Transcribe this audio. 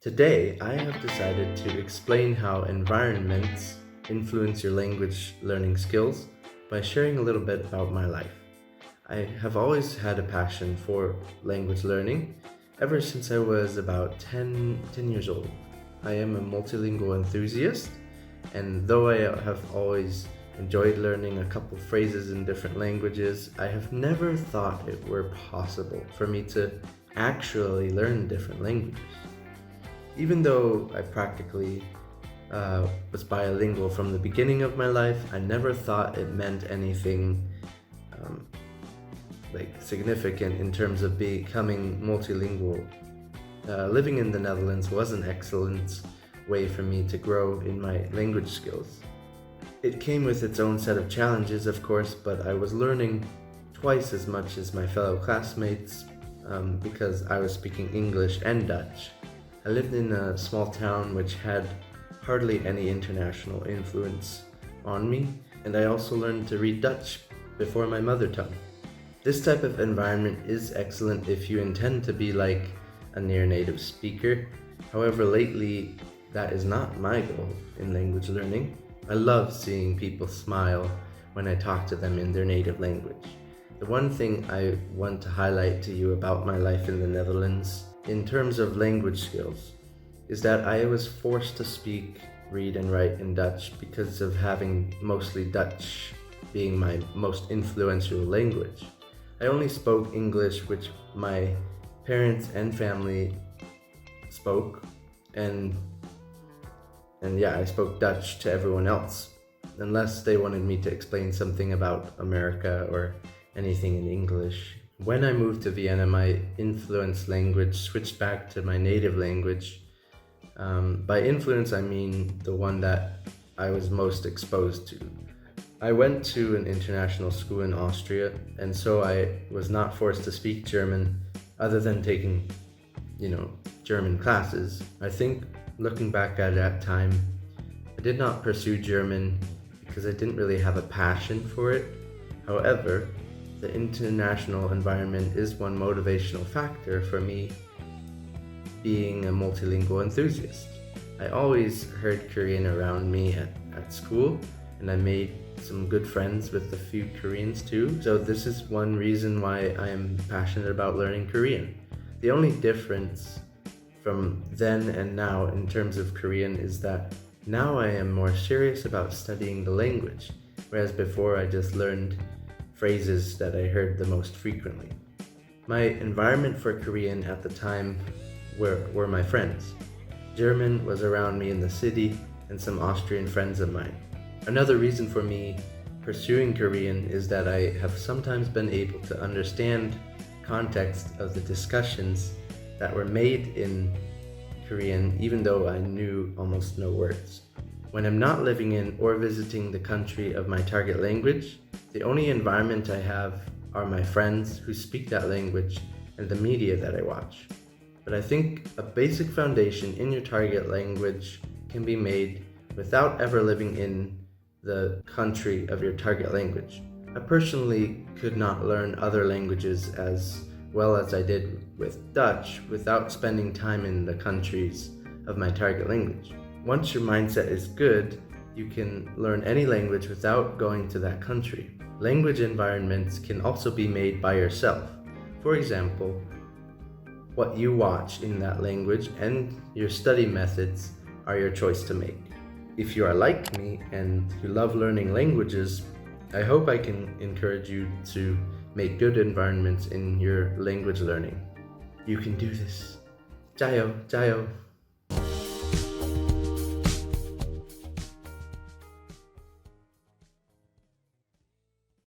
Today, I have decided to explain how environments influence your language learning skills by sharing a little bit about my life. I have always had a passion for language learning ever since I was about ten years old. I am a multilingual enthusiast, and though I have always enjoyed learning a couple phrases in different languages, I have never thought it were possible for me to actually learn different languages. Even though I practically was bilingual from the beginning of my life, I never thought it meant anything um, significant in terms of becoming multilingual. Living in the Netherlands was an excellent way for me to grow in my language skills. It came with its own set of challenges, of course, but I was learning twice as much as my fellow classmates because I was speaking English and Dutch. I lived in a small town which had hardly any international influence on me, and I also learned to read Dutch before my mother tongue. This type of environment is excellent if you intend to be like a near native speaker. However, lately, that is not my goal in language learning. I love seeing people smile when I talk to them in their native language. The one thing I want to highlight to you about my life in the Netherlands in terms of language skills is that I was forced to speak, read, and write in Dutch because of having mostly Dutch being my most influential language. I only spoke English, which my parents and family spoke, and yeah, I spoke Dutch to everyone else, unless they wanted me to explain something about America or anything in English. When I moved to Vienna, my influence language switched back to my native language. By influence, I mean the one that I was most exposed to. I went to an international school in Austria, and so I was not forced to speak German other than taking, German classes. I think looking back at that time, I did not pursue German because I didn't really have a passion for it. However, the international environment is one motivational factor for me being a multilingual enthusiast. I always heard Korean around me at school, and I made some good friends with a few Koreans too. So this is one reason why I am passionate about learning Korean. The only difference from then and now in terms of Korean is that now I am more serious about studying the language, whereas before I just learned phrases that I heard the most frequently. My environment for Korean at the time were my friends. German was around me in the city and some Austrian friends of mine. Another reason for me pursuing Korean is that I have sometimes been able to understand context of the discussions that were made in Korean even though I knew almost no words. When I'm not living in or visiting the country of my target language, the only environment I have are my friends who speak that language and the media that I watch. But I think a basic foundation in your target language can be made without ever living in the country of your target language. I personally could not learn other languages as well as I did with Dutch without spending time in the countries of my target language. Once your mindset is good, you can learn any language without going to that country. Language environments can also be made by yourself. For example, what you watch in that language and your study methods are your choice to make. If you are like me and you love learning languages, I hope I can encourage you to make good environments in your language learning. You can do this. 加油,加油!